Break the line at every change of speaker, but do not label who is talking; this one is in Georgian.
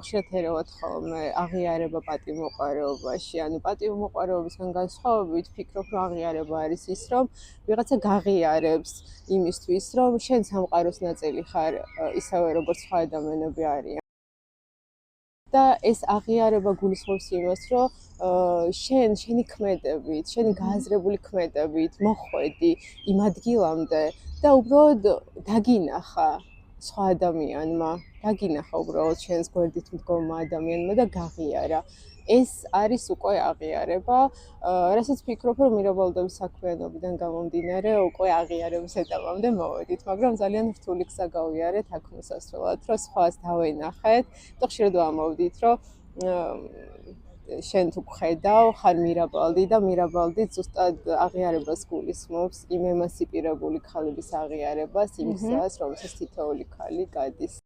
ხშირად ერევათ ხოლმე აღიარება პატივმოყვარეობაში. ანუ პატივმოყვარეობისგან განსხვავებით ვფიქრობ, რომ აღიარება არის ის, რომ ვიღაცა გაღიარებს იმისთვის, რომ შენ სამყაროს ნაწილი ხარ, ისევე როგორც სხვა ადამიანები არიან. და ეს აღიარება გულისხმობს იმას, რომ შენი ქმედებით, შენი გააზრებული ქმედებით მოხვედი იმ ადგილამდე და უბრალოდ დაგინახა სხვა ადამიანმა, დაგინახა უბრალოდ შენს გვერდით მდგომმა ადამიანმა და გაღიარა. ეს არის უკვე აღიარება, რასაც ვფიქრობ, რომ მირაბალდების საქმიანობიდან გამომდინარე უკვე აღიარების ეტაპამდე მოვედით, მაგრამ ძალიან რთული გზა გავიარეთ აქ მოსასვლელად, რომ სხვას დავენახეთ და ხშირად ვამოვდით, რომ შენ თუ გხედავ, ხარ მირაბალდი და მირაბალდი ზუსტად აღიარებას გულისხმობს, იმ ემანსიპირებული ქალების აღიარებას, იმ გზას, რომელსაც თითოეული ქალი გადის.